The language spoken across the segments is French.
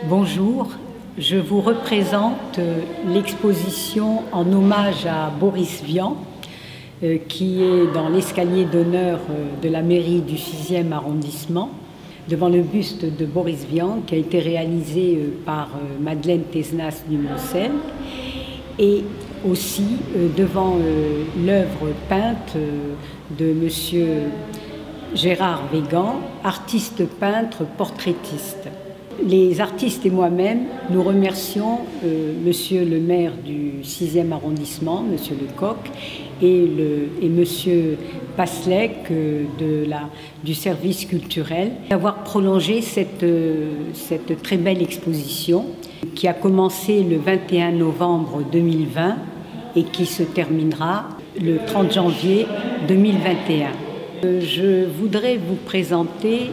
Bonjour, je vous représente l'exposition en hommage à Boris Vian, qui est dans l'escalier d'honneur de la mairie du 6e arrondissement, devant le buste de Boris Vian, qui a été réalisé par Madeleine Tesnas du Moncel, et aussi devant l'œuvre peinte de M. Gérard Végan, artiste peintre portraitiste. Les artistes et moi-même, nous remercions Monsieur le maire du 6e arrondissement, Monsieur Lecoq, et Monsieur Passelec du service culturel d'avoir prolongé cette très belle exposition qui a commencé le 21 novembre 2020 et qui se terminera le 30 janvier 2021. Je voudrais vous présenter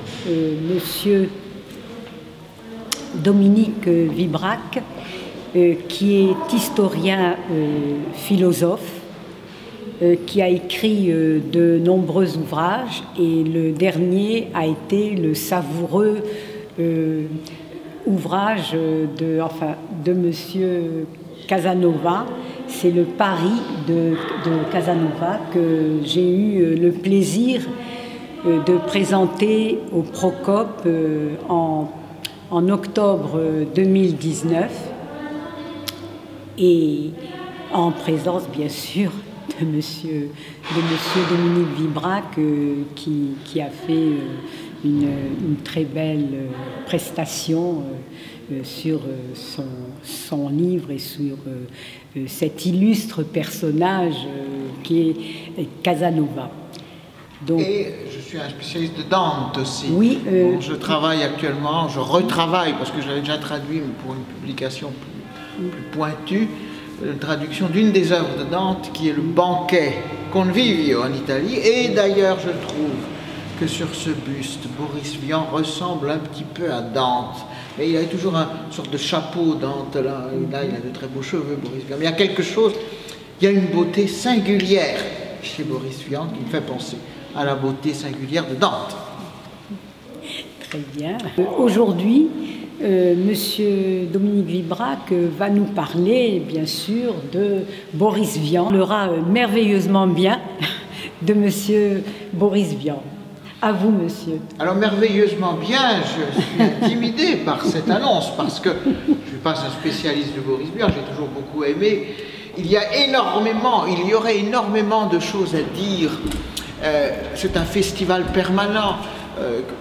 Monsieur Dominique Vibrac, qui est historien philosophe, qui a écrit de nombreux ouvrages, et le dernier a été le savoureux ouvrage de Monsieur Casanova. C'est le Paris de Casanova que j'ai eu le plaisir de présenter au Procope en octobre 2019, et en présence bien sûr de monsieur Dominique Vibrac, qui a fait une très belle prestation sur son livre et sur cet illustre personnage qui est Casanova. Donc, et je suis un spécialiste de Dante aussi. Oui. Je travaille actuellement, je retravaille, parce que j'avais déjà traduit pour une publication plus pointue, une traduction d'une des œuvres de Dante, qui est le Banquet Convivio en Italie. Et d'ailleurs, je trouve que sur ce buste, Boris Vian ressemble un petit peu à Dante. Et il a toujours une sorte de chapeau, Dante, là il a de très beaux cheveux, Boris Vian. Mais il y a quelque chose, il y a une beauté singulière chez Boris Vian qui me fait penser à la beauté singulière de Dante. Très bien. Aujourd'hui, Monsieur Dominique Vibrac va nous parler, bien sûr, de Boris Vian. Il parlera merveilleusement bien de Monsieur Boris Vian. À vous, monsieur. Alors, merveilleusement bien, je suis intimidé par cette annonce, parce que je ne suis pas un spécialiste de Boris Vian, j'ai toujours beaucoup aimé. Il y aurait énormément de choses à dire. C'est un festival permanent,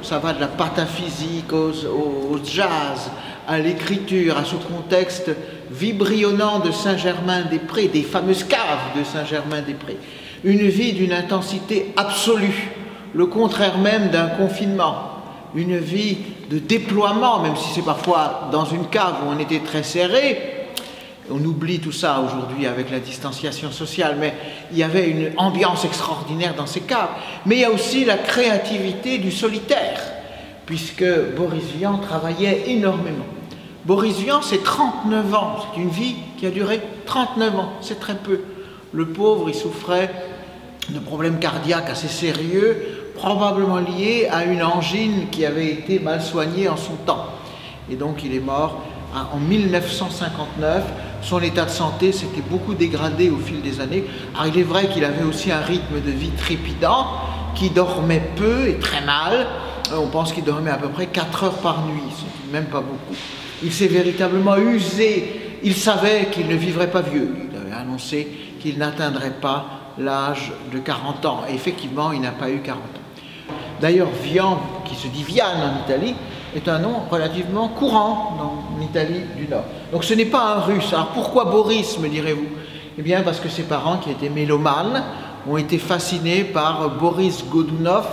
ça va de la pataphysique au jazz, à l'écriture, à ce contexte vibrionnant de Saint-Germain-des-Prés, des fameuses caves de Saint-Germain-des-Prés. Une vie d'une intensité absolue, le contraire même d'un confinement, une vie de déploiement, même si c'est parfois dans une cave où on était très serré. On oublie tout ça aujourd'hui avec la distanciation sociale, mais il y avait une ambiance extraordinaire dans ces caves. Mais il y a aussi la créativité du solitaire, puisque Boris Vian travaillait énormément. Boris Vian, c'est 39 ans, c'est une vie qui a duré 39 ans, c'est très peu. Le pauvre, il souffrait de problèmes cardiaques assez sérieux, probablement liés à une angine qui avait été mal soignée en son temps. Et donc il est mort en 1959. Son état de santé s'était beaucoup dégradé au fil des années. Alors il est vrai qu'il avait aussi un rythme de vie trépidant, qu'il dormait peu et très mal. On pense qu'il dormait à peu près 4 heures par nuit, c'est même pas beaucoup. Il s'est véritablement usé. Il savait qu'il ne vivrait pas vieux. Il avait annoncé qu'il n'atteindrait pas l'âge de 40 ans. Et effectivement, il n'a pas eu 40 ans. D'ailleurs, Vian, qui se dit Viane en Italie, est un nom relativement courant en Italie du Nord. Donc ce n'est pas un russe. Alors pourquoi Boris, me direz-vous? Eh bien parce que ses parents, qui étaient mélomanes, ont été fascinés par Boris Godunov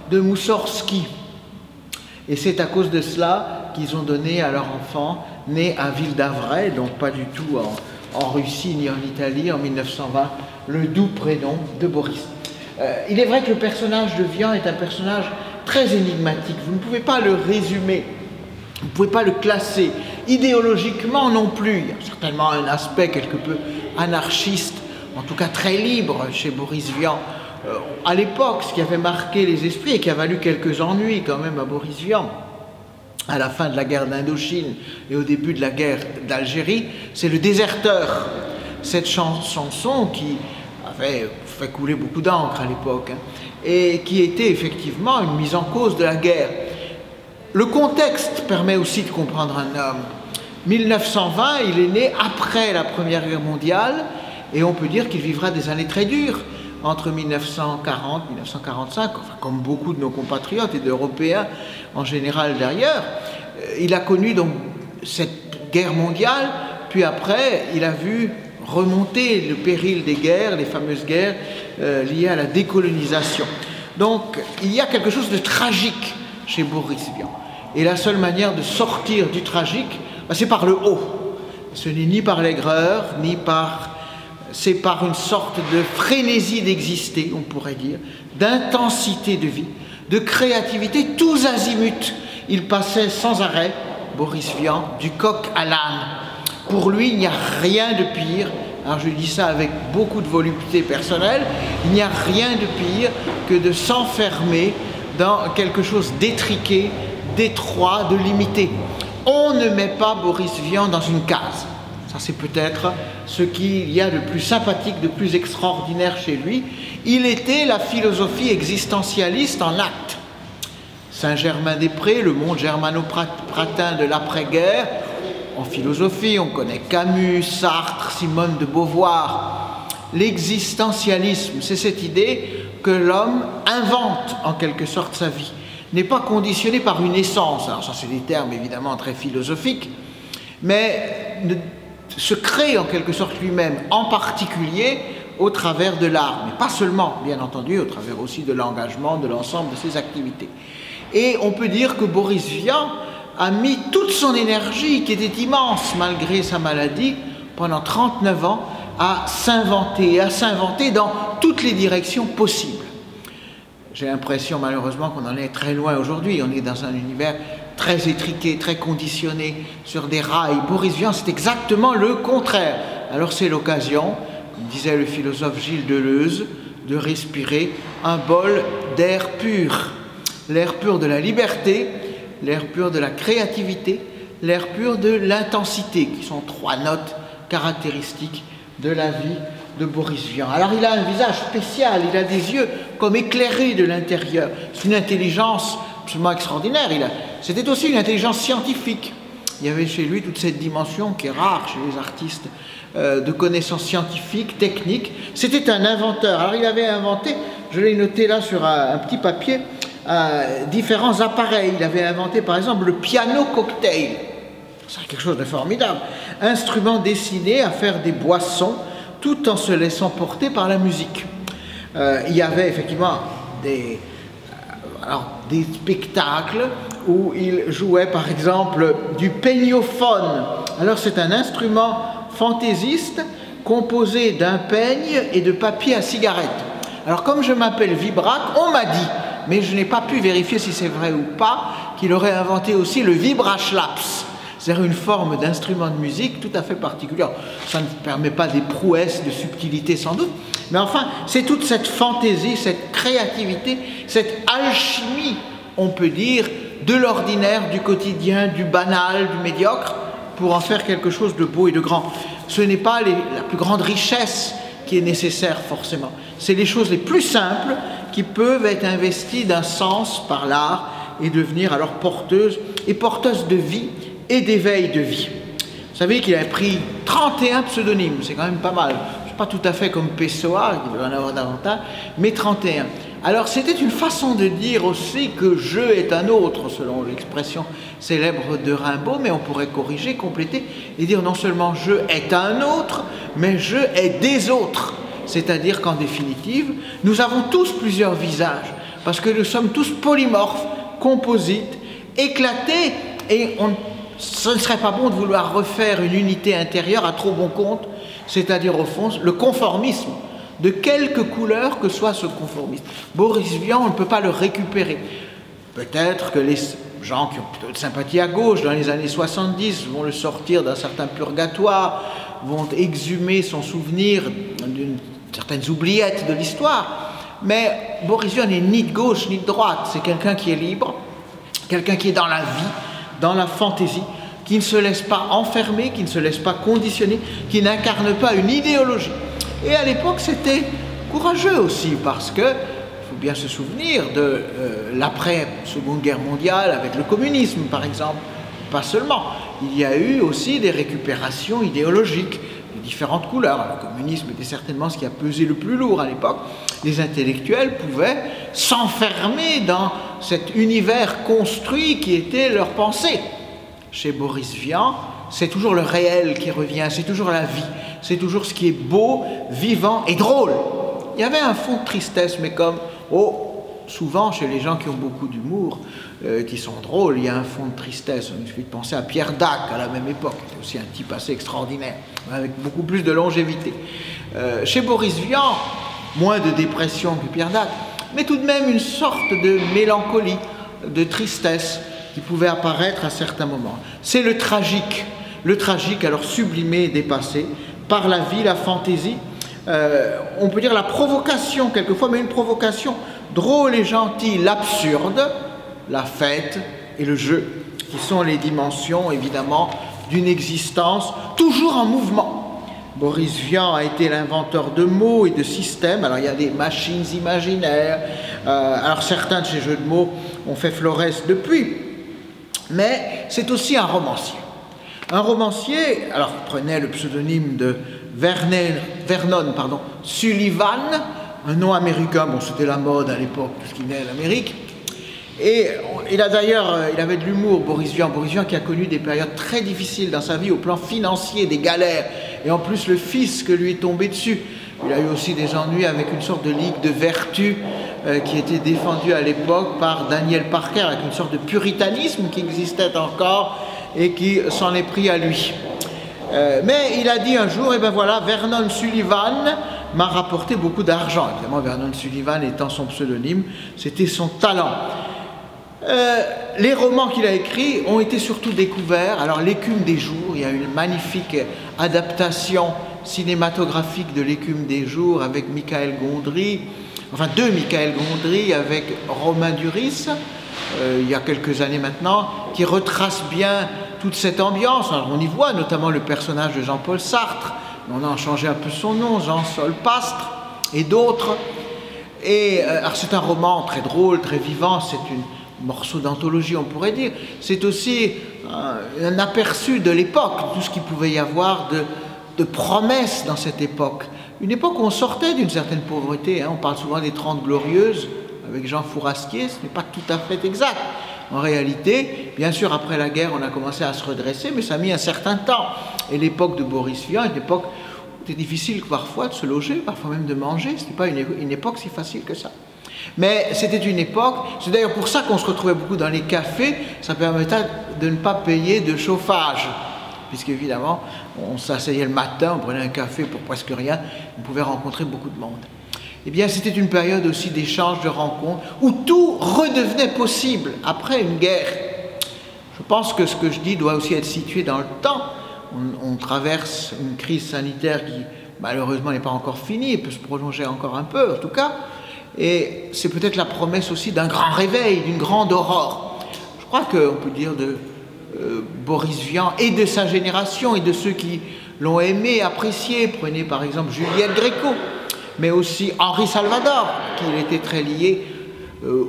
de Moussorgsky. Et c'est à cause de cela qu'ils ont donné à leur enfant, né à Ville-d'Avray, donc pas du tout en Russie ni en Italie, en 1920, le doux prénom de Boris. Il est vrai que le personnage de Vian est un personnage très énigmatique. Vous ne pouvez pas le résumer, vous ne pouvez pas le classer. Idéologiquement non plus. Il y a certainement un aspect quelque peu anarchiste, en tout cas très libre chez Boris Vian. À l'époque, ce qui avait marqué les esprits et qui a valu quelques ennuis quand même à Boris Vian, à la fin de la guerre d'Indochine et au début de la guerre d'Algérie, c'est le déserteur. Cette chanson qui avait fait couler beaucoup d'encre à l'époque, et qui était effectivement une mise en cause de la guerre. Le contexte permet aussi de comprendre un homme. 1920, il est né après la Première Guerre mondiale, et on peut dire qu'il vivra des années très dures entre 1940 et 1945, enfin, comme beaucoup de nos compatriotes et d'Européens en général d'ailleurs. Il a connu donc cette guerre mondiale, puis après, il a vu remonter le péril des guerres, les fameuses guerres liées à la décolonisation. Donc, il y a quelque chose de tragique chez Boris Vian. Et la seule manière de sortir du tragique, c'est par le haut. Ce n'est ni par l'aigreur, ni par... C'est par une sorte de frénésie d'exister, on pourrait dire, d'intensité de vie, de créativité, tous azimuts. Il passait sans arrêt, Boris Vian, du coq à l'âne. Pour lui, il n'y a rien de pire, alors je dis ça avec beaucoup de volupté personnelle, il n'y a rien de pire que de s'enfermer dans quelque chose d'étriqué, d'étroit, de limité. On ne met pas Boris Vian dans une case. Ça, c'est peut-être ce qu'il y a de plus sympathique, de plus extraordinaire chez lui. Il était la philosophie existentialiste en acte. Saint-Germain-des-Prés, le monde germano-pratin de l'après-guerre. En philosophie, on connaît Camus, Sartre, Simone de Beauvoir. L'existentialisme, c'est cette idée que l'homme invente en quelque sorte sa vie, n'est pas conditionné par une essence. Alors ça, c'est des termes évidemment très philosophiques, mais se crée en quelque sorte lui-même, en particulier au travers de l'art, mais pas seulement, bien entendu, au travers aussi de l'engagement, de l'ensemble de ses activités. Et on peut dire que Boris Vian a mis toute son énergie, qui était immense malgré sa maladie, pendant 39 ans, à s'inventer dans toutes les directions possibles. J'ai l'impression malheureusement qu'on en est très loin aujourd'hui, on est dans un univers très étriqué, très conditionné, sur des rails. Boris Vian, c'est exactement le contraire. Alors c'est l'occasion, comme disait le philosophe Gilles Deleuze, de respirer un bol d'air pur. L'air pur de la liberté, l'air pur de la créativité, l'air pur de l'intensité, qui sont trois notes caractéristiques de la vie de Boris Vian. Alors il a un visage spécial, il a des yeux comme éclairés de l'intérieur. C'est une intelligence absolument extraordinaire. C'était aussi une intelligence scientifique. Il y avait chez lui toute cette dimension qui est rare chez les artistes, de connaissances scientifiques, techniques. C'était un inventeur. Alors il avait inventé, je l'ai noté là sur un petit papier, différents appareils. Il avait inventé par exemple le piano cocktail. C'est quelque chose de formidable. Instrument destiné à faire des boissons tout en se laissant porter par la musique. Il y avait effectivement des spectacles où il jouait par exemple du peignophone. Alors c'est un instrument fantaisiste composé d'un peigne et de papier à cigarette. Alors comme je m'appelle Vibrac, on m'a dit, mais je n'ai pas pu vérifier si c'est vrai ou pas, qu'il aurait inventé aussi le vibraschlaps. C'est-à-dire une forme d'instrument de musique tout à fait particulière. Ça ne permet pas des prouesses de subtilité sans doute, mais enfin, c'est toute cette fantaisie, cette créativité, cette alchimie, on peut dire, de l'ordinaire, du quotidien, du banal, du médiocre, pour en faire quelque chose de beau et de grand. Ce n'est pas la plus grande richesse qui est nécessaire forcément. C'est les choses les plus simples qui peuvent être investies d'un sens par l'art et devenir alors porteuses de vie et d'éveil de vie. Vous savez qu'il a pris 31 pseudonymes, c'est quand même pas mal. C'est pas tout à fait comme Pessoa, il doit en avoir davantage, mais 31. Alors c'était une façon de dire aussi que je est un autre, selon l'expression célèbre de Rimbaud, mais on pourrait corriger, compléter et dire non seulement je est un autre, mais je est des autres. C'est-à-dire qu'en définitive, nous avons tous plusieurs visages, parce que nous sommes tous polymorphes, composites, éclatés, et ce ne serait pas bon de vouloir refaire une unité intérieure à trop bon compte, c'est-à-dire au fond le conformisme, de quelque couleur que soit ce conformisme. Boris Vian, on ne peut pas le récupérer. Peut-être que les gens qui ont plutôt de sympathie à gauche, dans les années 70, vont le sortir d'un certain purgatoire, vont exhumer son souvenir d'une certaine oubliettes de l'histoire, mais Boris Vian n'est ni de gauche ni de droite, c'est quelqu'un qui est libre, quelqu'un qui est dans la vie, dans la fantaisie, qui ne se laisse pas enfermer, qui ne se laisse pas conditionner, qui n'incarne pas une idéologie. Et à l'époque, c'était courageux aussi, parce que il faut bien se souvenir de l'après-Seconde Guerre mondiale, avec le communisme par exemple, pas seulement. Il y a eu aussi des récupérations idéologiques de différentes couleurs. Le communisme était certainement ce qui a pesé le plus lourd à l'époque. Les intellectuels pouvaient s'enfermer dans cet univers construit qui était leur pensée. Chez Boris Vian, c'est toujours le réel qui revient, c'est toujours la vie, c'est toujours ce qui est beau, vivant et drôle. Il y avait un fond de tristesse, mais comme souvent chez les gens qui ont beaucoup d'humour, qui sont drôles, il y a un fond de tristesse. Il suffit de penser à Pierre Dac à la même époque, qui était aussi un type assez extraordinaire, avec beaucoup plus de longévité. Chez Boris Vian, moins de dépression que Pierre Dac, mais tout de même une sorte de mélancolie, de tristesse qui pouvait apparaître à certains moments. C'est le tragique alors sublimé et dépassé par la vie, la fantaisie, on peut dire la provocation quelquefois, mais une provocation drôle et gentille, l'absurde, la fête et le jeu, qui sont les dimensions évidemment d'une existence toujours en mouvement. Boris Vian a été l'inventeur de mots et de systèmes. Alors il y a des machines imaginaires, alors certains de ces jeux de mots ont fait florès depuis, mais c'est aussi un romancier. Un romancier, alors il prenait le pseudonyme de Vernon Sullivan, un nom américain, bon c'était la mode à l'époque, tout ce qui venait d'Amérique. Et il avait de l'humour, Boris Vian qui a connu des périodes très difficiles dans sa vie au plan financier, des galères, et en plus le fisc lui est tombé dessus. Il a eu aussi des ennuis avec une sorte de ligue de vertu qui était défendue à l'époque par Daniel Parker, avec une sorte de puritanisme qui existait encore et qui s'en est pris à lui. Mais il a dit un jour, et ben voilà, Vernon Sullivan m'a rapporté beaucoup d'argent. Évidemment, Vernon Sullivan étant son pseudonyme, c'était son talent. Les romans qu'il a écrits ont été surtout découverts. Alors, L'écume des jours, il y a une magnifique adaptation cinématographique de L'écume des jours avec Michael Gondry, enfin de Michael Gondry avec Romain Duris, il y a quelques années maintenant, qui retrace bien toute cette ambiance. Alors, on y voit notamment le personnage de Jean-Paul Sartre, on a changé un peu son nom, Jean-Sol Pastre et d'autres. Et alors c'est un roman très drôle, très vivant, c'est un morceau d'anthologie on pourrait dire. C'est aussi un aperçu de l'époque, tout ce qu'il pouvait y avoir de promesses dans cette époque. Une époque où on sortait d'une certaine pauvreté, hein. On parle souvent des 30 glorieuses avec Jean Fourastier, ce n'est pas tout à fait exact. En réalité, bien sûr, après la guerre, on a commencé à se redresser, mais ça a mis un certain temps. Et l'époque de Boris Vian, une époque où c'était difficile parfois de se loger, parfois même de manger. Ce n'était pas une époque si facile que ça. Mais c'était une époque, c'est d'ailleurs pour ça qu'on se retrouvait beaucoup dans les cafés, ça permettait de ne pas payer de chauffage. Puisqu'évidemment, on s'asseyait le matin, on prenait un café pour presque rien, on pouvait rencontrer beaucoup de monde. Eh bien, c'était une période aussi d'échanges, de rencontres, où tout redevenait possible après une guerre. Je pense que ce que je dis doit aussi être situé dans le temps. On traverse une crise sanitaire qui, malheureusement, n'est pas encore finie, peut se prolonger encore un peu, en tout cas. Et c'est peut-être la promesse aussi d'un grand réveil, d'une grande aurore. Je crois qu'on peut dire de Boris Vian et de sa génération et de ceux qui l'ont aimé, apprécié. Prenez par exemple Juliette Gréco, mais aussi Henri Salvador, qui il était très lié,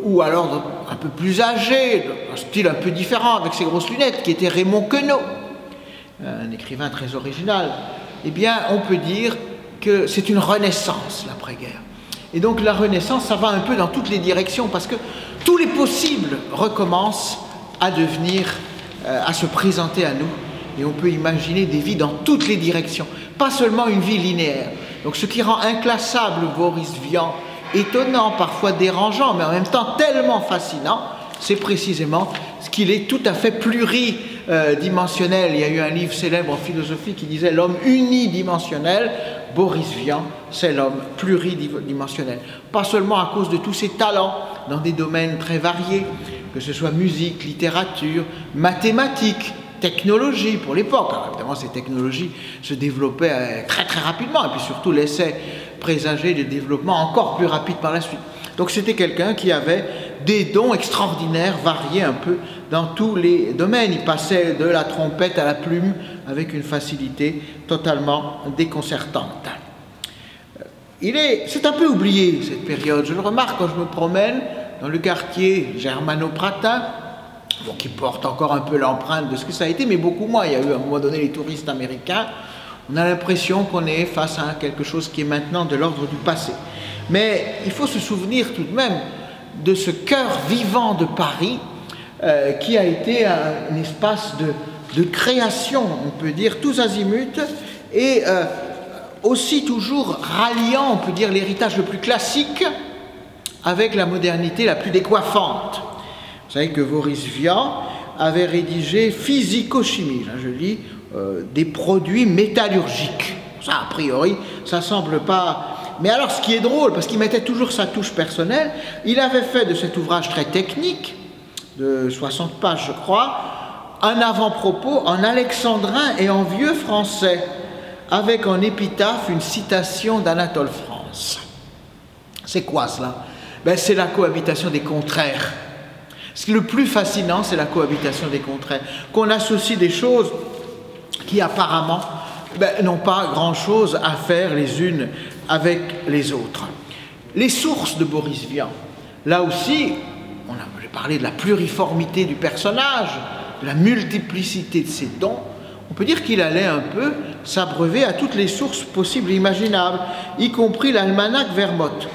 ou alors un peu plus âgé, un style un peu différent, avec ses grosses lunettes, qui était Raymond Queneau, un écrivain très original. Eh bien, on peut dire que c'est une renaissance, l'après-guerre. Et donc la renaissance, ça va un peu dans toutes les directions, parce que tous les possibles recommencent à devenir, à se présenter à nous, et on peut imaginer des vies dans toutes les directions, pas seulement une vie linéaire. Donc ce qui rend inclassable Boris Vian, étonnant, parfois dérangeant, mais en même temps tellement fascinant, c'est précisément ce qu'il est tout à fait pluridimensionnel. Il y a eu un livre célèbre en philosophie qui disait « L'homme unidimensionnel ». Boris Vian, c'est l'homme pluridimensionnel. Pas seulement à cause de tous ses talents dans des domaines très variés, que ce soit musique, littérature, mathématiques, technologie pour l'époque. Alors évidemment, ces technologies se développaient très très rapidement et puis surtout laissaient présager des développements encore plus rapides par la suite. Donc c'était quelqu'un qui avait des dons extraordinaires, variés un peu dans tous les domaines. Il passait de la trompette à la plume avec une facilité totalement déconcertante. C'est un peu oublié cette période, je le remarque quand je me promène dans le quartier germano-pratin, bon, qui porte encore un peu l'empreinte de ce que ça a été, mais beaucoup moins. Il y a eu à un moment donné les touristes américains. On a l'impression qu'on est face à quelque chose qui est maintenant de l'ordre du passé. Mais il faut se souvenir tout de même de ce cœur vivant de Paris qui a été un espace de création, on peut dire, tous azimuts, et aussi toujours ralliant, on peut dire, l'héritage le plus classique avec la modernité la plus décoiffante. Vous savez que Boris Vian avait rédigé Physico-chimie, je lis, des produits métallurgiques. Ça, a priori, ça semble pas... Mais alors, ce qui est drôle, parce qu'il mettait toujours sa touche personnelle, il avait fait de cet ouvrage très technique, de 60 pages, je crois, un avant-propos en alexandrin et en vieux français, avec en épitaphe une citation d'Anatole France. C'est quoi cela? Ben, c'est la cohabitation des contraires. Ce qui est le plus fascinant, c'est la cohabitation des contraires. Qu'on associe des choses qui apparemment n'ont pas grand-chose à faire les unes avec les autres. Les sources de Boris Vian, là aussi, on a parlé de la pluriformité du personnage, de la multiplicité de ses dons. On peut dire qu'il allait un peu s'abreuver à toutes les sources possibles et imaginables, y compris l'almanach Vermote.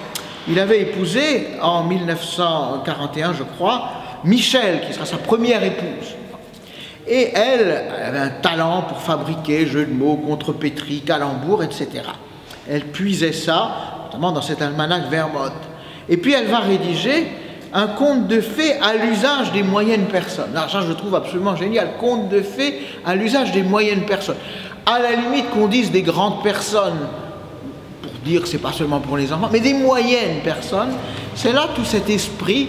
Il avait épousé en 1941, je crois, Michel, qui sera sa première épouse. Et elle avait un talent pour fabriquer jeux de mots, contrepétries, calembours, etc. Elle puisait ça, notamment dans cet almanach Vermote. Et puis elle va rédiger un conte de fées à l'usage des moyennes personnes. Alors ça, je le trouve absolument génial. Conte de fées à l'usage des moyennes personnes. À la limite qu'on dise des grandes personnes, pour dire que c'est pas seulement pour les enfants, mais des moyennes personnes, c'est là tout cet esprit,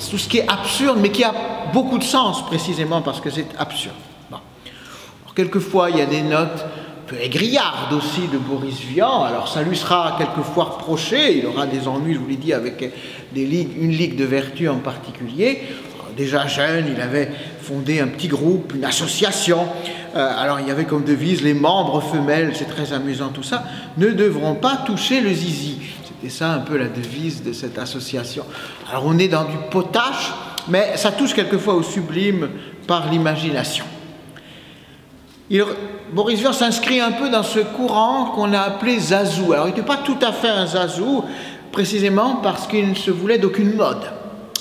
tout ce qui est absurde, mais qui a beaucoup de sens précisément parce que c'est absurde. Bon. Alors, quelquefois, il y a des notes un peu aigriardes aussi de Boris Vian, alors ça lui sera quelquefois reproché, il aura des ennuis, je vous l'ai dit, avec une ligue de vertu en particulier. Alors, déjà jeune, il avait fondé un petit groupe, une association, alors il y avait comme devise, les membres femelles, c'est très amusant tout ça, ne devront pas toucher le zizi. C'était ça un peu la devise de cette association. Alors on est dans du potache, mais ça touche quelquefois au sublime par l'imagination. Boris Vian s'inscrit un peu dans ce courant qu'on a appelé Zazou. Alors il n'était pas tout à fait un Zazou, précisément parce qu'il ne se voulait d'aucune mode.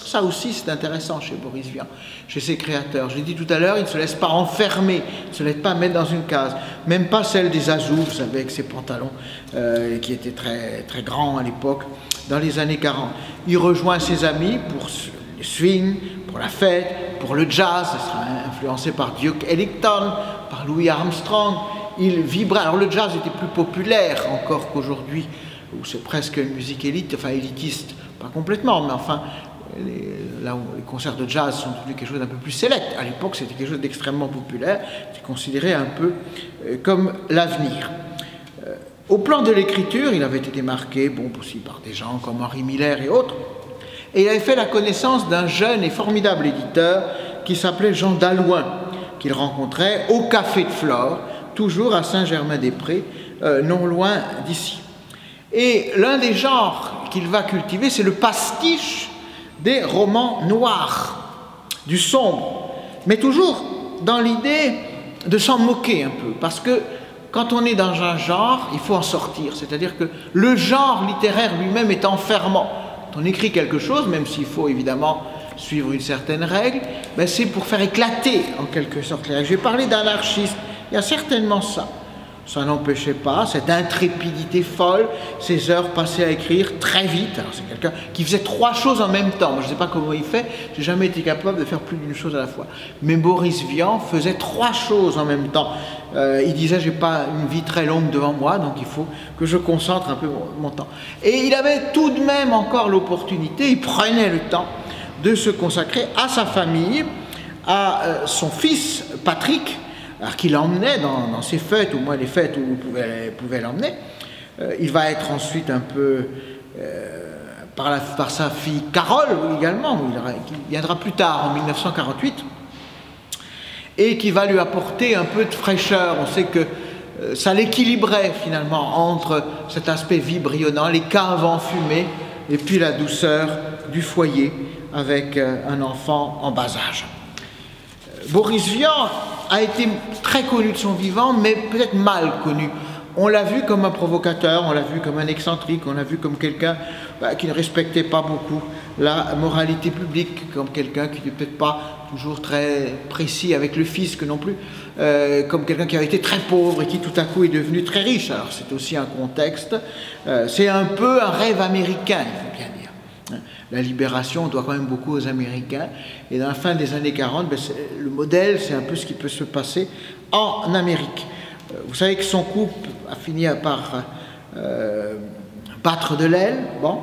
Ça aussi c'est intéressant chez Boris Vian, chez ses créateurs. Je l'ai dit tout à l'heure, il ne se laisse pas enfermer, il ne se laisse pas mettre dans une case. Même pas celle des Zazou, vous savez, avec ses pantalons qui étaient très, très grands à l'époque, dans les années 40. Il rejoint ses amis pour le swing, pour la fête, pour le jazz. Il sera influencé par Duke Ellington, par Louis Armstrong. Il vibrait. Alors le jazz était plus populaire encore qu'aujourd'hui, où c'est presque une musique élite, enfin élitiste, pas complètement, mais enfin, là où les concerts de jazz sont devenus quelque chose d'un peu plus sélect. À l'époque, c'était quelque chose d'extrêmement populaire, c'est considéré un peu comme l'avenir. Au plan de l'écriture, il avait été marqué, bon, aussi par des gens comme Henri Miller et autres, et il avait fait la connaissance d'un jeune et formidable éditeur qui s'appelait Jean Dallouin, qu'il rencontrait au Café de Flore, toujours à Saint-Germain-des-Prés, non loin d'ici. Et l'un des genres qu'il va cultiver, c'est le pastiche des romans noirs, du sombre, mais toujours dans l'idée de s'en moquer un peu, parce que quand on est dans un genre, il faut en sortir, c'est-à-dire que le genre littéraire lui-même est enfermant. Quand on écrit quelque chose, même s'il faut évidemment suivre une certaine règle, ben c'est pour faire éclater en quelque sorte les règles. Je vais parler d'anarchiste, il y a certainement ça. Ça n'empêchait pas cette intrépidité folle, ces heures passées à écrire très vite. Alors c'est quelqu'un qui faisait 3 choses en même temps. Moi je ne sais pas comment il fait, j'ai jamais été capable de faire plus d'une chose à la fois. Mais Boris Vian faisait 3 choses en même temps. Il disait j'ai pas une vie très longue devant moi, donc il faut que je concentre un peu mon temps. Et il avait tout de même encore l'opportunité, il prenait le temps de se consacrer à sa famille, à son fils Patrick, alors qu'il l'emmenait dans ses fêtes, ou moins les fêtes où il pouvait l'emmener. Il va être ensuite un peu par sa fille Carole également, qui viendra plus tard en 1948, et qui va lui apporter un peu de fraîcheur. On sait que ça l'équilibrait finalement entre cet aspect vibrillonnant, les caves enfumées, et puis la douceur du foyer avec un enfant en bas âge. Boris Vian a été très connu de son vivant, mais peut-être mal connu. On l'a vu comme un provocateur, on l'a vu comme un excentrique, on l'a vu comme quelqu'un qui ne respectait pas beaucoup la moralité publique, comme quelqu'un qui n'était peut-être pas toujours très précis avec le fisc non plus, comme quelqu'un qui avait été très pauvre et qui tout à coup est devenu très riche. Alors c'est aussi un contexte, c'est un peu un rêve américain, il faut bien dire. La libération doit quand même beaucoup aux Américains, et dans la fin des années 40, le modèle, c'est un peu ce qui peut se passer en Amérique. Vous savez que son couple a fini par battre de l'aile, bon,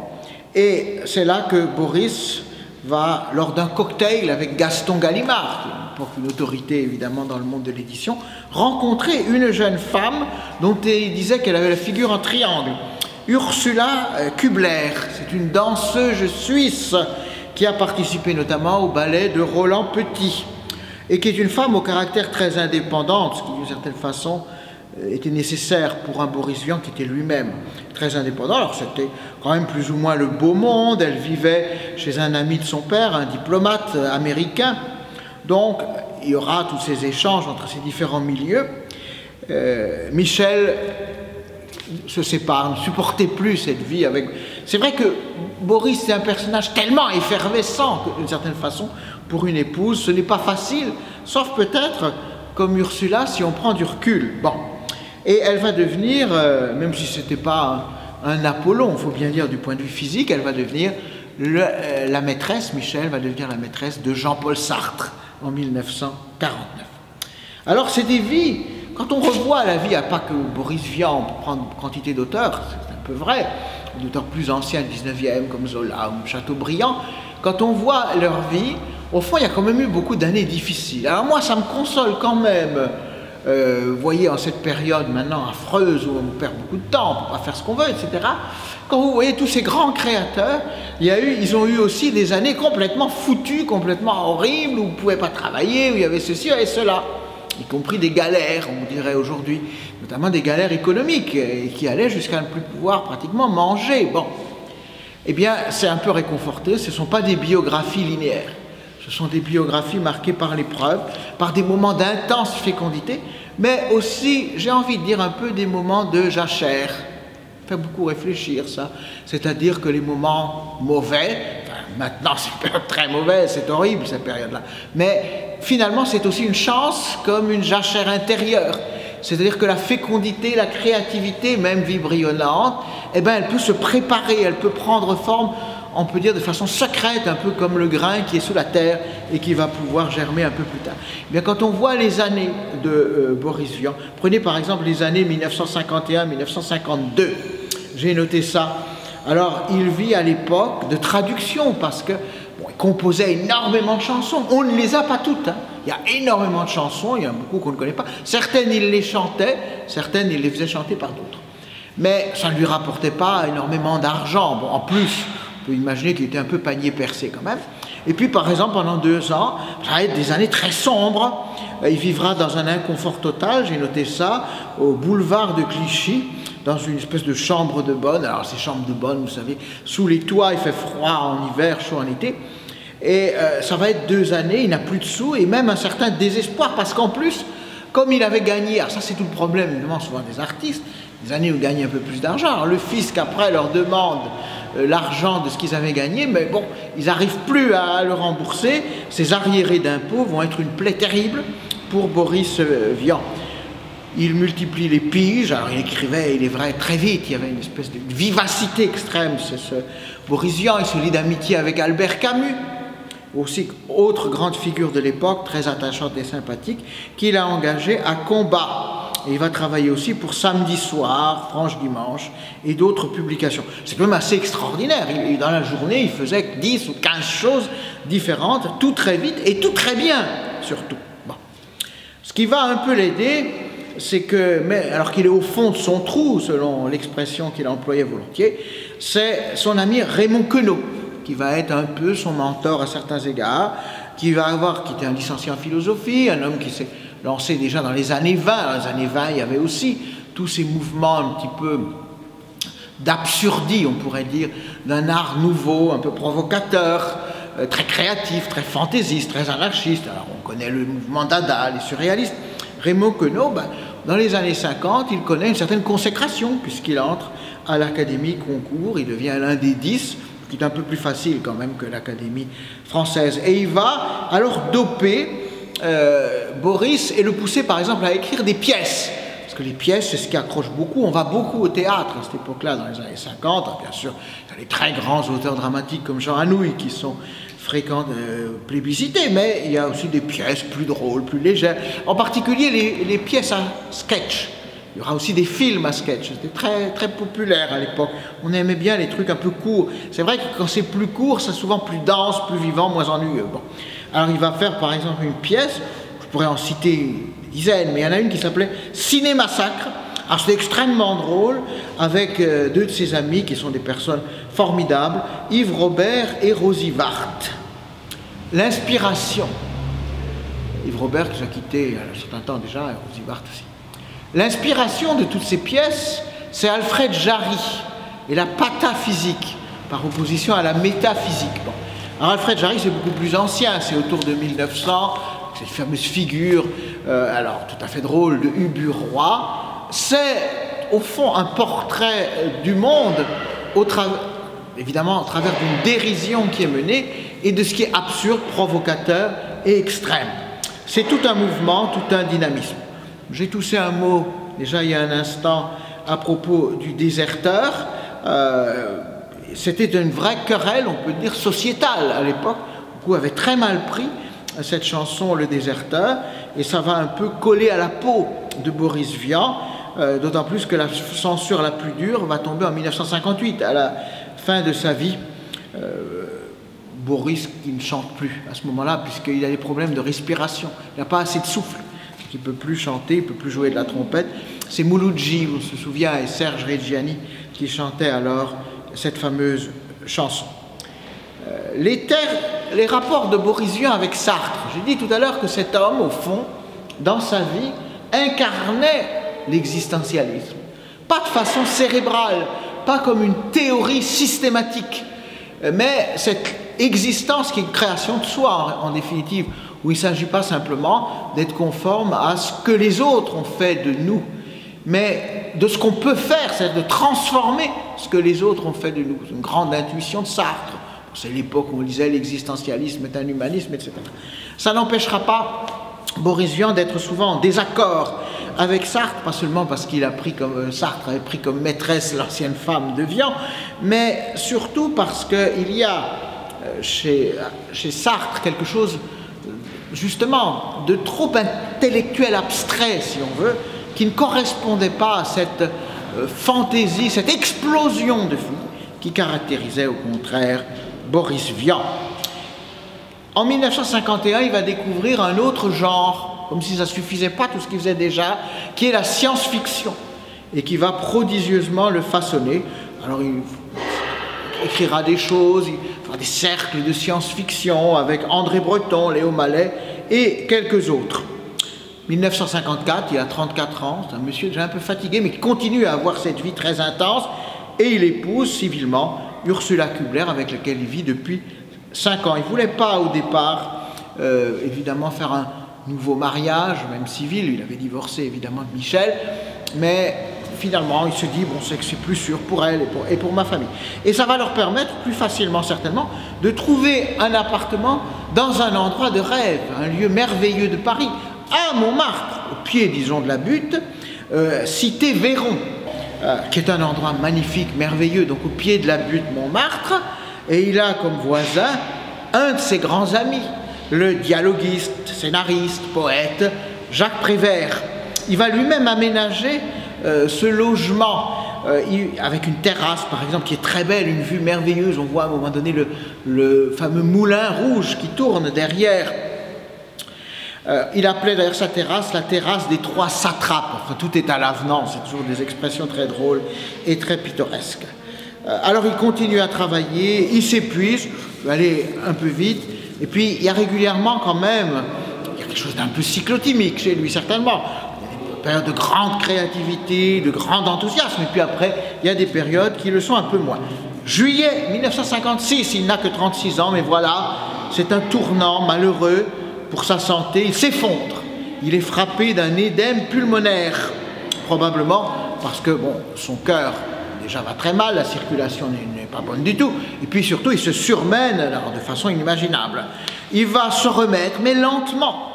et c'est là que Boris va, lors d'un cocktail avec Gaston Gallimard, qui est une autorité évidemment dans le monde de l'édition, rencontrer une jeune femme dont il disait qu'elle avait la figure en triangle, Ursula Kubler. C'est une danseuse suisse qui a participé notamment au ballet de Roland Petit, et qui est une femme au caractère très indépendant, ce qui d'une certaine façon était nécessaire pour un Boris Vian qui était lui-même très indépendant. Alors c'était quand même plus ou moins le beau monde, elle vivait chez un ami de son père, un diplomate américain, donc il y aura tous ces échanges entre ces différents milieux. Michel se sépare, ne supportait plus cette vie avec... C'est vrai que Boris c'est un personnage tellement effervescent que d'une certaine façon, pour une épouse, ce n'est pas facile, sauf peut-être comme Ursula si on prend du recul. Bon. Et elle va devenir, même si ce n'était pas un Apollon, il faut bien dire du point de vue physique, elle va devenir la maîtresse, Michel va devenir la maîtresse de Jean-Paul Sartre en 1949. Alors c'est des vies, quand on revoit la vie, à pas que Boris Vian, on peut prendre une quantité d'auteurs, c'est un peu vrai, d'auteurs plus anciens du 19e comme Zola ou Chateaubriand, quand on voit leur vie, au fond il y a quand même eu beaucoup d'années difficiles. Alors moi ça me console quand même. Vous voyez, en cette période maintenant affreuse où on perd beaucoup de temps, on ne peut pas faire ce qu'on veut, etc. Quand vous voyez tous ces grands créateurs, ils ont eu aussi des années complètement foutues, complètement horribles, où vous ne pouvez pas travailler, où il y avait ceci et cela, y compris des galères, on dirait aujourd'hui, notamment des galères économiques, qui allaient jusqu'à ne plus pouvoir pratiquement manger. Bon, eh bien, c'est un peu réconforté, ce ne sont pas des biographies linéaires. Ce sont des biographies marquées par l'épreuve, par des moments d'intense fécondité, mais aussi, j'ai envie de dire, un peu des moments de jachère. Ça fait beaucoup réfléchir, ça. C'est-à-dire que les moments mauvais, enfin, maintenant c'est une période très mauvaise, c'est horrible cette période-là, mais finalement c'est aussi une chance comme une jachère intérieure. C'est-à-dire que la fécondité, la créativité, même vibrillonnante, eh ben, elle peut se préparer, elle peut prendre forme, on peut dire de façon secrète, un peu comme le grain qui est sous la terre et qui va pouvoir germer un peu plus tard. Eh bien, quand on voit les années de Boris Vian, prenez par exemple les années 1951-1952, j'ai noté ça. Alors, il vit à l'époque de traduction parce que bon, il composait énormément de chansons. On ne les a pas toutes. Hein. Il y a énormément de chansons, il y en a beaucoup qu'on ne connaît pas. Certaines, il les chantait, certaines, il les faisait chanter par d'autres. Mais ça ne lui rapportait pas énormément d'argent. Bon, en plus, on peut imaginer qu'il était un peu panier percé quand même. Et puis, par exemple, pendant 2 ans, ça va être des années très sombres. Il vivra dans un inconfort total, j'ai noté ça, au boulevard de Clichy, dans une espèce de chambre de bonne. Alors, ces chambres de bonne, vous savez, sous les toits, il fait froid en hiver, chaud en été. Et ça va être 2 années, il n'a plus de sous, et même un certain désespoir, parce qu'en plus, comme il avait gagné, alors ça c'est tout le problème, évidemment, souvent des artistes, des années où ils gagnent un peu plus d'argent. Alors le fisc, après, leur demande l'argent de ce qu'ils avaient gagné, mais bon, ils n'arrivent plus à le rembourser. Ces arriérés d'impôts vont être une plaie terrible pour Boris Vian. Il multiplie les piges, alors il écrivait, il est vrai, très vite, il y avait une espèce de vivacité extrême. Ce Boris Vian, il se lie d'amitié avec Albert Camus, aussi autre grande figure de l'époque, très attachante et sympathique, qu'il a engagé à combat. Et il va travailler aussi pour Samedi Soir, Franche Dimanche et d'autres publications. C'est quand même assez extraordinaire. Dans la journée, il faisait 10 ou 15 choses différentes, tout très vite et tout très bien, surtout. Bon. Ce qui va un peu l'aider, c'est que, alors qu'il est au fond de son trou, selon l'expression qu'il employait volontiers, c'est son ami Raymond Queneau, qui va être un peu son mentor à certains égards, qui était un licencié en philosophie, un homme qui s'est lancé déjà dans les années 20. Dans les années 20, il y avait aussi tous ces mouvements un petit peu d'absurdie, on pourrait dire, d'un art nouveau, un peu provocateur, très créatif, très fantaisiste, très anarchiste. Alors on connaît le mouvement Dada, les surréalistes. Raymond Queneau, dans les années 50, il connaît une certaine consécration, puisqu'il entre à l'Académie Goncourt, il devient l'un des 10, ce qui est un peu plus facile quand même que l'Académie française. Et il va alors doper Boris et le pousser par exemple à écrire des pièces. Parce que les pièces, c'est ce qui accroche beaucoup. On va beaucoup au théâtre à cette époque-là, dans les années 50. Bien sûr, il y a les très grands auteurs dramatiques comme Jean Anouilh qui sont fréquents, plébiscités, mais il y a aussi des pièces plus drôles, plus légères. En particulier, les pièces à sketch. Il y aura aussi des films à sketch. C'était très, très populaire à l'époque. On aimait bien les trucs un peu courts. C'est vrai que quand c'est plus court, c'est souvent plus dense, plus vivant, moins ennuyeux. Bon. Alors il va faire par exemple une pièce, je pourrais en citer des dizaines, mais il y en a une qui s'appelait Ciné-Massacre. Alors c'est extrêmement drôle, avec deux de ses amis qui sont des personnes formidables, Yves Robert et Rosie Vart. L'inspiration. Yves Robert qui a quitté il y a un certain temps déjà, et Rosie Vart aussi. L'inspiration de toutes ces pièces, c'est Alfred Jarry et la pataphysique, par opposition à la métaphysique. Bon. Alors Alfred Jarry, c'est beaucoup plus ancien, c'est autour de 1900, cette fameuse figure, alors tout à fait drôle, de Ubu Roi. C'est au fond un portrait du monde, évidemment à travers d'une dérision qui est menée et de ce qui est absurde, provocateur et extrême. C'est tout un mouvement, tout un dynamisme. J'ai toussé un mot, déjà il y a un instant, à propos du déserteur. C'était une vraie querelle, on peut dire, sociétale à l'époque. Beaucoup avaient très mal pris cette chanson, Le Déserteur, et ça va un peu coller à la peau de Boris Vian, d'autant plus que la censure la plus dure va tomber en 1958, à la fin de sa vie. Boris qui ne chante plus à ce moment-là, puisqu'il a des problèmes de respiration, il n'a pas assez de souffle. Il ne peut plus chanter, il ne peut plus jouer de la trompette. C'est Mouloudji, on se souvient, et Serge Reggiani qui chantaient alors cette fameuse chanson. Les rapports de Boris Vian avec Sartre. J'ai dit tout à l'heure que cet homme, au fond, dans sa vie, incarnait l'existentialisme. Pas de façon cérébrale, pas comme une théorie systématique, mais cette existence qui est une création de soi, en définitive, où il ne s'agit pas simplement d'être conforme à ce que les autres ont fait de nous, mais de ce qu'on peut faire, c'est-à-dire de transformer ce que les autres ont fait de nous. C'est une grande intuition de Sartre. C'est l'époque où on disait l'existentialisme est un humanisme, etc. Ça n'empêchera pas Boris Vian d'être souvent en désaccord avec Sartre, pas seulement parce qu'il a pris comme Sartre avait pris comme maîtresse l'ancienne femme de Vian, mais surtout parce qu'il y a chez Sartre quelque chose justement de trop intellectuel, abstrait si on veut, qui ne correspondait pas à cette fantaisie, cette explosion de vie qui caractérisait au contraire Boris Vian. En 1951, il va découvrir un autre genre, comme si ça ne suffisait pas tout ce qu'il faisait déjà, qui est la science-fiction, et qui va prodigieusement le façonner. Alors il écrira des choses, il fera des cercles de science-fiction avec André Breton, Léo Mallet et quelques autres. 1954, il a 34 ans, c'est un monsieur déjà un peu fatigué, mais qui continue à avoir cette vie très intense, et il épouse civilement Ursula Kubler, avec laquelle il vit depuis 5 ans. Il ne voulait pas au départ, évidemment, faire un nouveau mariage, même civil, il avait divorcé évidemment de Michel, mais finalement il se dit, bon, c'est que c'est plus sûr pour elle et pour ma famille. Et ça va leur permettre, plus facilement certainement, de trouver un appartement dans un endroit de rêve, un lieu merveilleux de Paris, à Montmartre, au pied, disons, de la butte, cité Véron, qui est un endroit magnifique, merveilleux, donc au pied de la butte Montmartre, et il a comme voisin un de ses grands amis, le dialoguiste, scénariste, poète, Jacques Prévert. Il va lui-même aménager ce logement avec une terrasse, par exemple, qui est très belle, une vue merveilleuse. On voit à un moment donné le fameux moulin rouge qui tourne derrière. Il appelait d'ailleurs sa terrasse la terrasse des 3 satrapes. Enfin, tout est à l'avenant, c'est toujours des expressions très drôles et très pittoresques. Alors il continue à travailler, il s'épuise, je vais aller un peu vite, et puis il y a régulièrement quand même, il y a quelque chose d'un peu cyclotimique chez lui certainement, il y a des périodes de grande créativité, de grand enthousiasme, et puis après il y a des périodes qui le sont un peu moins. Juillet 1956, il n'a que 36 ans, mais voilà, c'est un tournant malheureux pour sa santé, il s'effondre, il est frappé d'un édème pulmonaire, probablement parce que bon, son cœur déjà va très mal, la circulation n'est pas bonne du tout, et puis surtout il se surmène alors, de façon inimaginable. Il va se remettre, mais lentement.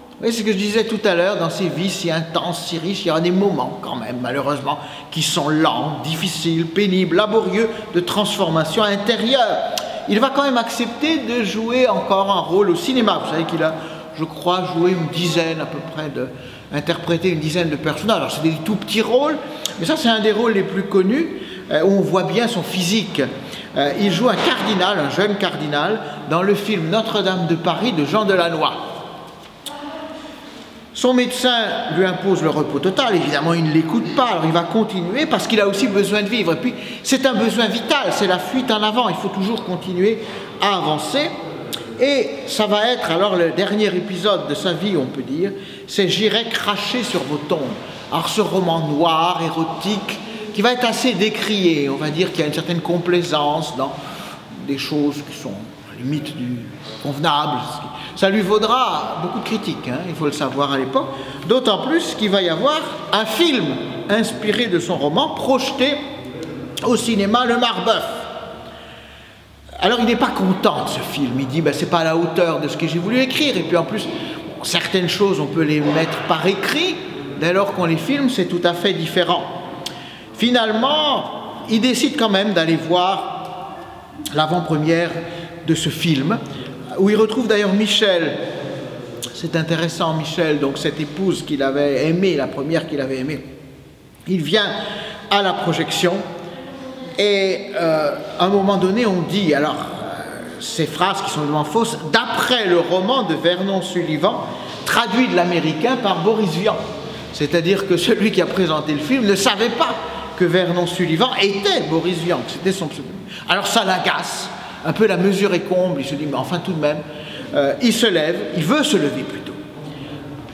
Vous voyez ce que je disais tout à l'heure, dans ces vies si intenses, si riches, il y aura des moments quand même, malheureusement, qui sont lents, difficiles, pénibles, laborieux, de transformation intérieure. Il va quand même accepter de jouer encore un rôle au cinéma. Vous savez qu'il a, je crois, joué une dizaine à peu près, interprété une dizaine de personnages. Alors c'est des tout petits rôles, mais ça c'est un des rôles les plus connus, où on voit bien son physique. Il joue un cardinal, un jeune cardinal, dans le film Notre-Dame de Paris de Jean Delannoy. Son médecin lui impose le repos total, évidemment il ne l'écoute pas, alors il va continuer parce qu'il a aussi besoin de vivre. Et puis c'est un besoin vital, c'est la fuite en avant, il faut toujours continuer à avancer. Et ça va être alors le dernier épisode de sa vie, on peut dire, c'est J'irai cracher sur vos tombes. Alors ce roman noir, érotique, qui va être assez décrié, on va dire qu'il y a une certaine complaisance dans des choses qui sont à la limite du convenable. Ça lui vaudra beaucoup de critiques, hein, il faut le savoir à l'époque, d'autant plus qu'il va y avoir un film inspiré de son roman, projeté au cinéma, Le Marbeuf. Alors il n'est pas content de ce film, il dit ben, c'est pas à la hauteur de ce que j'ai voulu écrire, et puis en plus, bon, certaines choses on peut les mettre par écrit, dès lors qu'on les filme, c'est tout à fait différent. Finalement, il décide quand même d'aller voir l'avant-première de ce film, où il retrouve d'ailleurs Michel. C'est intéressant, Michel, donc cette épouse qu'il avait aimée, la première qu'il avait aimée. Il vient à la projection et à un moment donné on dit, alors ces phrases qui sont vraiment fausses, d'après le roman de Vernon Sullivan, traduit de l'américain par Boris Vian. C'est-à-dire que celui qui a présenté le film ne savait pas que Vernon Sullivan était Boris Vian, que c'était son pseudonyme. Alors ça l'agace. Un peu la mesure est comble, il se dit, mais enfin tout de même, il se lève, il veut se lever plutôt.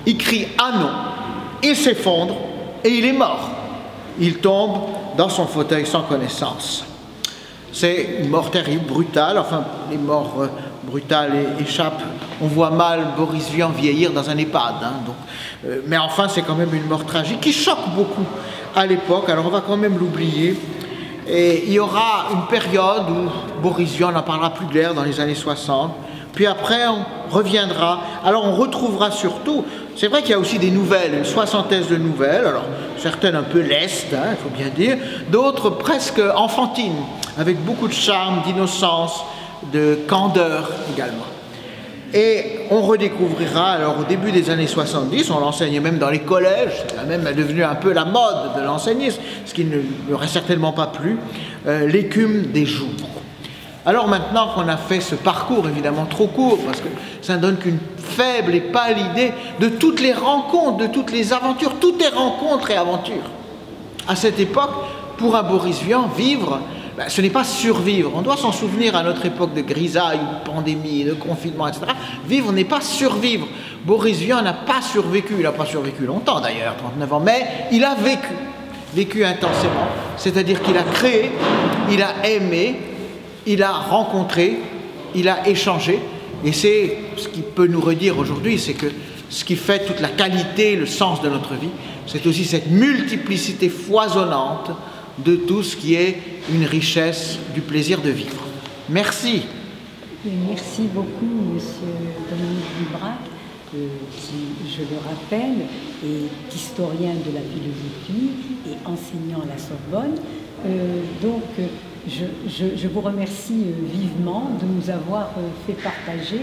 Il crie « Ah non !» Il s'effondre et il est mort. Il tombe dans son fauteuil sans connaissance. C'est une mort terrible, brutale, enfin les morts brutales échappent. On voit mal Boris Vian vieillir dans un EHPAD, hein, donc, mais enfin c'est quand même une mort tragique qui choque beaucoup à l'époque, alors on va quand même l'oublier. Et il y aura une période où Boris Vian n'en parlera plus de l'air dans les années 60, puis après on reviendra. Alors on retrouvera surtout, c'est vrai qu'il y a aussi des nouvelles, une soixantaine de nouvelles, alors certaines un peu lestes, hein, il faut bien dire, d'autres presque enfantines, avec beaucoup de charme, d'innocence, de candeur également. Et on redécouvrira, alors au début des années 70, on l'enseignait même dans les collèges, c'est même devenu un peu la mode de l'enseigner, ce qui ne lui aurait certainement pas plu, l'écume des jours. Alors maintenant qu'on a fait ce parcours, évidemment trop court, parce que ça ne donne qu'une faible et pâle idée de toutes les rencontres, de toutes les aventures, tout est rencontres et aventures. À cette époque, pour un Boris Vian, vivre, ben, ce n'est pas survivre. On doit s'en souvenir à notre époque de grisaille, de pandémie, de confinement, etc. Vivre n'est pas survivre. Boris Vian n'a pas survécu. Il n'a pas survécu longtemps d'ailleurs, 39 ans, mais il a vécu intensément. C'est-à-dire qu'il a créé, il a aimé, il a rencontré, il a échangé. Et c'est ce qui peut nous redire aujourd'hui, c'est que ce qui fait toute la qualité, le sens de notre vie, c'est aussi cette multiplicité foisonnante de tout ce qui est une richesse du plaisir de vivre. Merci. Merci beaucoup, Monsieur Dominique Dubrac, qui, je le rappelle, est historien de la philosophie et enseignant à la Sorbonne. Je vous remercie vivement de nous avoir fait partager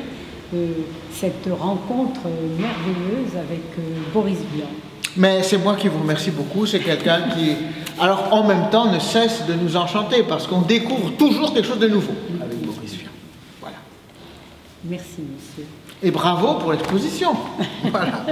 cette rencontre merveilleuse avec Boris Vian. Mais c'est moi qui vous remercie beaucoup, c'est quelqu'un qui, alors en même temps, ne cesse de nous enchanter, parce qu'on découvre toujours quelque chose de nouveau avec Boris Vian. Voilà. Merci, monsieur. Et bravo pour l'exposition. Voilà.